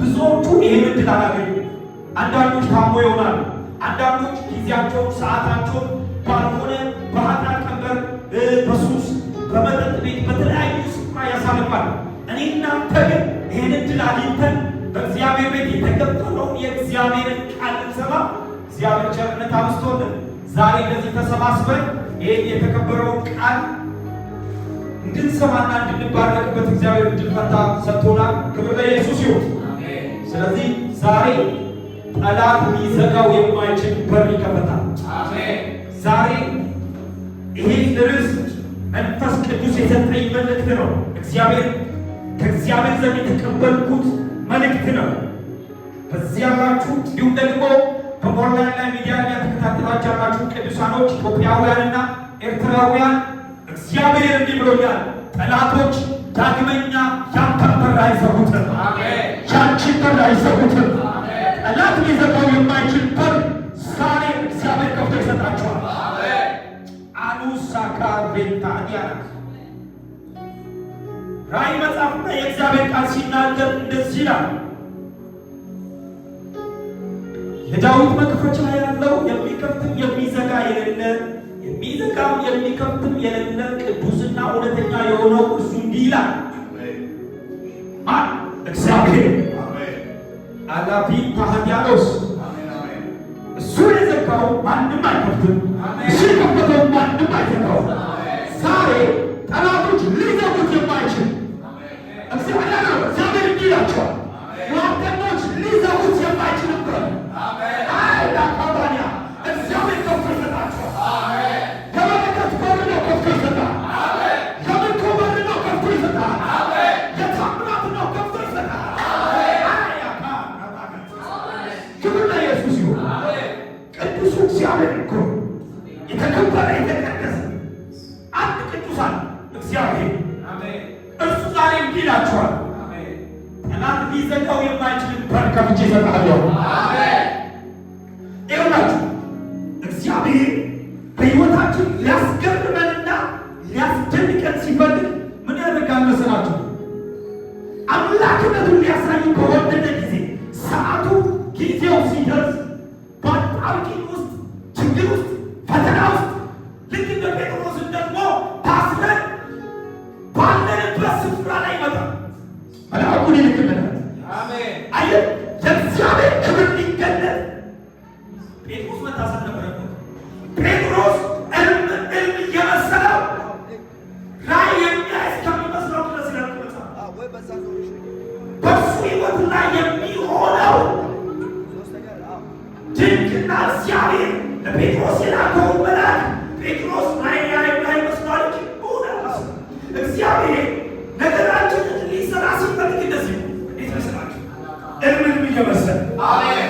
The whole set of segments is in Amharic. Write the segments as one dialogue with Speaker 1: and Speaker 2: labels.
Speaker 1: ብዙዎቹ ይህን ዕድል አላገኙ። አንዳንዶች ታሞ ይሆናሉ። አንዳንዶች ጊዜያቸውን ሰዓታቸውን ባልሆነ በኃጢአት ቀንበር፣ በሱስ፣ በመጠጥ ቤት፣ በተለያዩ ስፍራ ያሳልፋሉ። እኔ እናንተ ግን ይህን ዕድል አግኝተን በእግዚአብሔር ቤት የተቀበለውን የእግዚአብሔርን ቃል እንሰማ እግዚአብሔር ቸርነት አብዝቶልን ዛሬ እንደዚህ ተሰባስበን ይህን የተከበረውን ቃል እንድንሰማና እንድንባረክበት እግዚአብሔር ዕድል ፈንታ ሰጥቶናል። ክብር ለኢየሱስ ይሁን። ስለዚህ ዛሬ ጠላት ሊዘጋው የማይችል በር ይከፈታል። ዛሬ ይሄ ርዕስ መንፈስ ቅዱስ የሰጠኝ መልእክት ነው። ከእግዚአብሔር ዘንድ የተቀበልኩት መልእክት ነው። በዚህ ያላችሁ እንዲሁም ደግሞ በኦንላይን ላይ ሚዲያ እየተከታተላችሁ ያላችሁ ቅዱሳኖች ኢትዮጵያውያንና ኤርትራውያን እግዚአብሔር እንዲህ ብሎኛል። ጠላቶች ዳግመኛ ያንተን በር አይዘጉትም፣ ያንቺን በር አይዘጉትም። ጠላት ሊዘጋው የማይችል በር ዛሬ እግዚአብሔር ከፍቶ ይሰጣችኋል። አኑሳካ ቤታዲያና ራእይ መጽሐፍና የእግዚአብሔር ቃል ሲናገር እንደዚህ ይላል። የዳዊት መክፈቻ ያለው የሚከፍትም የሚዘጋ የሌለ የሚዘጋም የሚከፍትም የሌለ ቅዱስና እውነተኛ የሆነው እርሱ እንዲህ ይላል። እግዚአብሔር አላፊ ታህያሎስ እሱ የዘጋው ማንም አይከፍትም፣ እሱ የከፈተው ማንም አይዘጋው። ዛሬ ጠላቶች ሊዘጉት የማይችል እግዚአብሔር እንዲህ ይላቸዋል። ሟርተኞች ሊዘጉት የማይችልበት እግዚአብሔር ከፍቶ ይሰጣቸዋል። የበረከት በር ነው ከፍቶ ይሰጣል። የምርኮ በር ነው ከፍቶ ይሰጣል። የታምራት ነው ከፍቶ ይሰጣል። ክብር ለኢየሱስ ይሁን። ቅዱሱ እግዚአብሔር እኮ የተከበረ የተቀደሰ አንድ ቅዱሳን እግዚአብሔር እርሱ ዛሬ እንዲህ ይላቸዋል። ጠላት ሊዘጋው የማይችል በር ከፍቼ እሰጥሃለሁ። ይኸውላችሁ እግዚአብሔር በሕይወታችን ሊያስገርመንና ሊያስደንቀን ሲፈልግ ምን ያደርጋል መሰላችሁ? አምላክነቱን ሊያሳይ በወደደ ጊዜ ሰዓቱ ጊዜው ሲደርስ በአጣብቂኝ ውስጥ ችግር ውስጥ ፈተና ውስጥ ልክ እንደ ጴጥሮስን ደግሞ ታስረን ባለንበት ስፍራ ላይ ይመጣል። መልአኩን ይልክልናል። አየህ የእግዚአብሔር ክብር ሊገለጥ ጴጥሮስ መታሰር ነበረበት። ጴጥሮስ እልም እየመሰለው ራእይ የሚያይ እስከሚመስለው ድረስ ይለቁታል። በሱ ሕይወት ላይ የሚሆነው ድንቅና እግዚአብሔር ለጴጥሮስ የላከውን መልአክ ጴጥሮስ ላይ መስሏል። እግዚአብሔር ነገራችንን ሊሰራ ሲፈልግ እንደዚህ ነው። እንዴት መስላችሁ? እልም እየመሰለ አሜን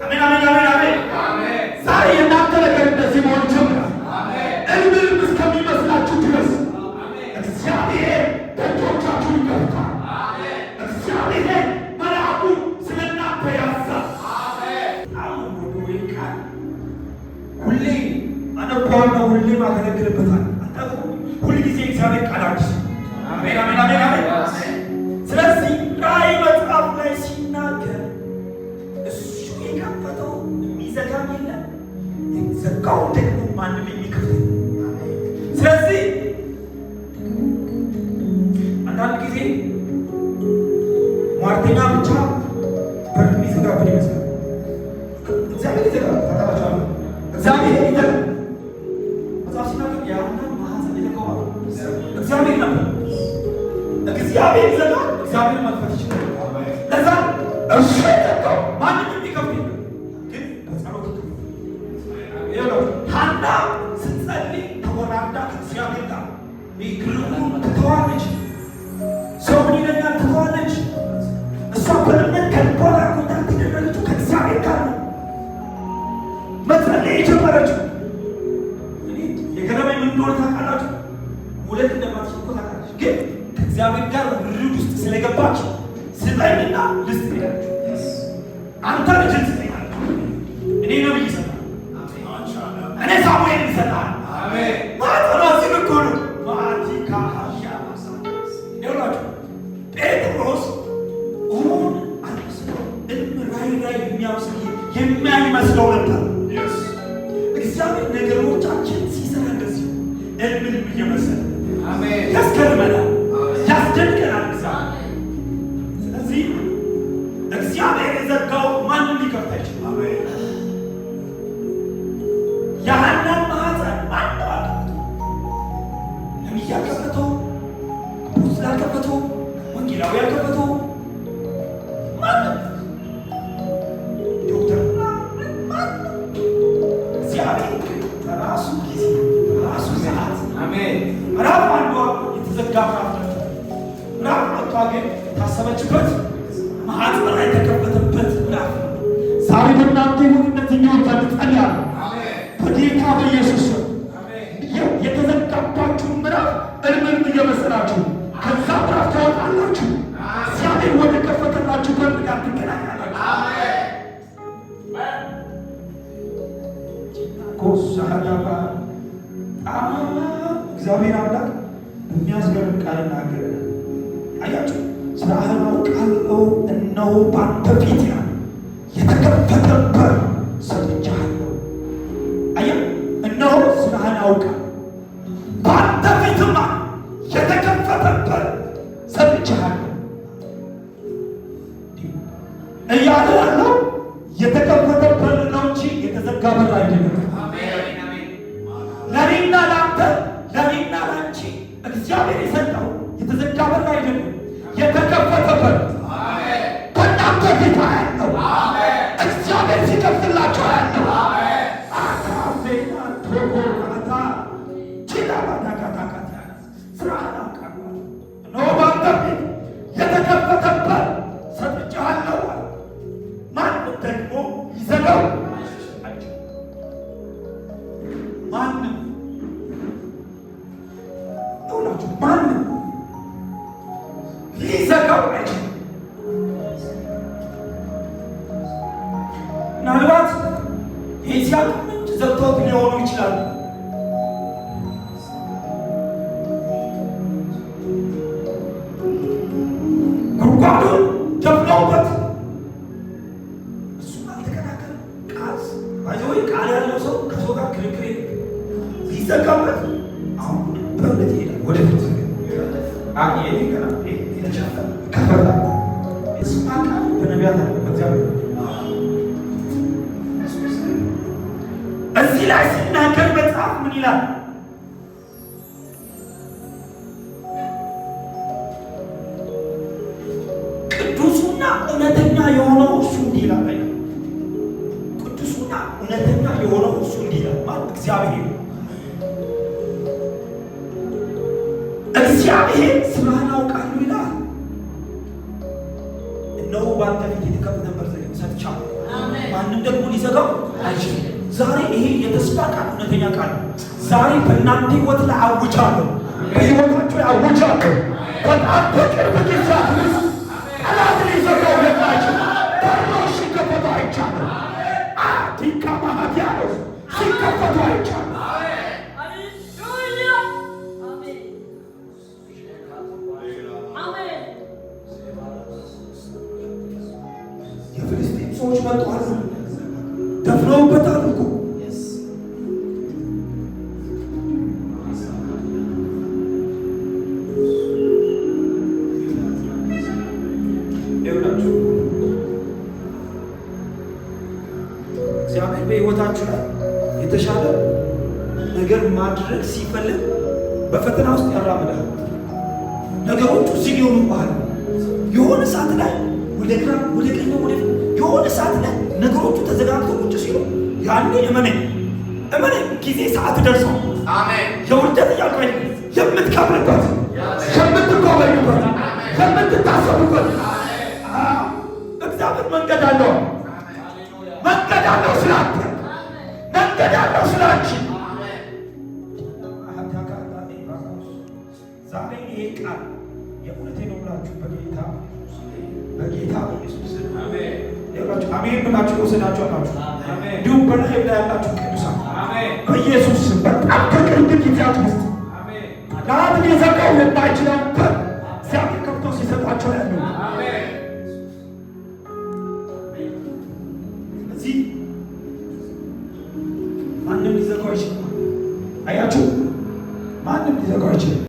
Speaker 1: አሜን አሜን አሜን አሜን። ዛሬ የእናንተ ነገር እንደዚህ መሆን ጀምሯል። እልም እስከሚመስላችሁ ድረስ እግዚአብሔር ደጆቻችሁን ይከፍታል። እግዚአብሔር መልአኩ ስለ እናንተ ያዛል። አሁን ቃል ሁሌ አነባዋለሁ፣ ሁሌ ማገለግልበታል። ሁል ጊዜ እግዚአብሔር ቃል አዲስ። አሜን አሜን አሜን አሜን። ስለዚህ ራእይ መጽሐፍ ላይ ሲናገር እሱ የከፈተው የሚዘጋም የለም፣ የዘጋውን ደግሞ ማንም የሚከፍት። ስለዚህ አንዳንድ ጊዜ ሟርተኛ ብቻ በር የሚዘጋብን ይመስላል። እግዚአብሔር ይዘጋል። ታውቃላችሁ፣ እግዚአብሔር ይዘጋል። መጽሐፍ ሲናገር ያውና ማህፀን ይዘጋዋል። እግዚአብሔር ነበር። እግዚአብሔር ይዘጋል፣ እግዚአብሔር መክፈት ይችላል። ለዛ እሱ የዘጋው ማንም የሚከፍት ግን በጸሎት ይኸው ሐና ስትጸልይ ተወራዳ ከእግዚአብሔር ጋር ግርሙን ትተዋለች። ሰው ምን ይለኛል ትተዋለች። እሷ በእምነት ከልቧ ጋር ኮንታክት ያደረገችው ከእግዚአብሔር ጋር ነው መጸለይ የጀመረችው። እኔ የገረመኝ ምን እንደሆነ ታውቃላችሁ? ሁለት እንደማትችል እኮ ታውቃለች፣ ግን ከእግዚአብሔር ጋር ውርድ ውስጥ ስለገባች ስጠኝና ልስጥ ይላለች። አንተ ልጅን ስጠኝ አለች። እኔ ነብይ ይሰጣል፣ እኔ ሳሙኤል ይሰጣል። ማጠኗ ሲልኮ ነው ማቲካ ሀሻ ይውላችሁ ጴጥሮስ ሁን አልመሰ ትግራይ የሚያይመስለው ነበር። እግዚአብሔር ነገሮቻችን ሲሰራ እንደዚህ እልም እየመሰለ ያስገርመናል፣ ያስደንቀናል እግዚአብሔር። ስለዚህ እግዚአብሔር የዘጋው ማንም ሊከፍት አይችልም። የሐናን ማኅፀን ማንም ነቢይ ያልከፈተው፣ አፖስትል ያልከፈተው፣ ወንጌላዊ ያልከፈተው ማንም ዶክተር እግዚአብሔር በራሱ ጊዜ በራሱ ሰዓት ምዕራፍ አንዷ የተዘጋ ምዕራፍ ሁለቷ ግን የታሰበችበት ማኅፀኗ የተከፈተበት ምዕራፍ ነው። ዛሬ በእናንተ ይሁን እነዚህኛውን ዘንድ ጸልያለሁ በጌታ በኢየሱስ ስም። የተዘጋባችሁ ምዕራፍ እልም እየመሰላችሁ ከዛ ምዕራፍ ታወጣላችሁ። እግዚአብሔር ወደ ከፈተላችሁ በር ጋር ትገናኛላችሁ። ኮሳዳባ እግዚአብሔር አምላክ የሚያስገርም ቃል እናገረናል። አያችሁ ስራህን አውቃለሁ እነሆ ባንተ ፊት የተከፈተ በር ሰጥቼሃለሁ። አያ እነሆ ስራህን አውቃለሁ ባንተ ፊትማ የተከፈተ በር ሰጥቼሃለሁ እያለ ያለው የተከፈተ በር ነው እንጂ የተዘጋ በር አይደለም። ለኔና ለአንተ ለኔና ለአንቺ እግዚአብሔር የሰጠው የተዘጋ በር አይደለም፣ የተከፈተ በር በእናንተ ፊት ያለው እግዚአብሔር ሲከፍትላቸው ያለው እነሆ በአንተ ፊት የተከፈተ በር ሰጥቼሃለሁ። ማንም ደግሞ ሊዘጋው አይችልም። ማንም ሁላችሁ ማንም ሊዘጋው አይችልም። ምናልባት የዚያ ምንጭ ዘግተውት ሊሆኑ ይችላሉ። ጉድጓዱን ደፍነውበት እሱም አልተከራከረም። ቃል ያለው ሰው ከሰው ጋር ክርክር ሊዘጋበት አሁን በእምነት ይሄዳል ወደፊት ከፈታ የስማ ቃል በነቢያት አለ በእግዚአብሔር እዚህ ላይ ሲናገር መጽሐፍ ምን ይላል? ቅዱሱና እውነተኛ የሆነው እሱ እንዲህ ይላል። ቅዱሱና እውነተኛ የሆነው እሱ እንዲህ ይላል ማለት እግዚአብሔር እግዚአብሔር ስራህን አውቃለሁ ይላል። እነሆ በአንተ ፊት የተከፈተ በር ሰጥቻለሁ፣ ማንም ደግሞ ሊዘጋው አይችልም። ዛሬ ይሄ የተስፋ ቃል እውነተኛ ቃል ዛሬ በእናንተ ሕይወት ላይ አውጃለሁ፣ በሕይወታችሁ ላይ አውጃለሁ። በጣም በቅርብ ጊዜ ጠላት ሊዘጋው የማይችል በሮች ሲከፈቱ አይቻለሁ። ዲካ ማሃዲያኖስ ሲከፈቱ አይቻለሁ። የፍልስጤም ሰዎች መጥተዋል፣ ደፍረውበታል እኮ እግዚአብሔር በሕይወታችሁ ላይ የተሻለ ነገር ማድረግ ሲፈልግ በፈተና ውስጥ ያራምዳል። ነገሮቹ እዚህ ሊሆኑ ባህል የሆነ ሰዓት ላይ ወደ ግራ ወደ ቀኝ ወደ የሆነ ሰዓት ላይ ነገሮቹ ተዘጋግተው ቁጭ ሲሉ ያኔ እመነኝ ጊዜ ሰዓት ደርሰው የውርደት እያልኩ የምትከብርበት የምትጎበኙበት የምትታሰቡበት እግዚአብሔር መንገድ አለው። መንገድ አለው ስላንተ፣ መንገድ አለው ስላንቺ። ዛሬ ይሄ ቃል የእውነቴ ነው ብላችሁ በጌታ በኢየሱስ ያላችሁ አሜን ብላችሁ ወሰዳችሁ አላችሁ። እንዲሁም በላይ ያላችሁ ቅዱሳን በኢየሱስ ስም በጣም ከቅርብ ጊዜያት ውስጥ ለአንድ ሊዘጋው የማይችለው እግዚአብሔር ከፍቶ ሲሰጣቸው ያለው እዚህ ማንም ሊዘጋው አይችልም። አያችሁ፣ ማንም ሊዘጋው አይችልም።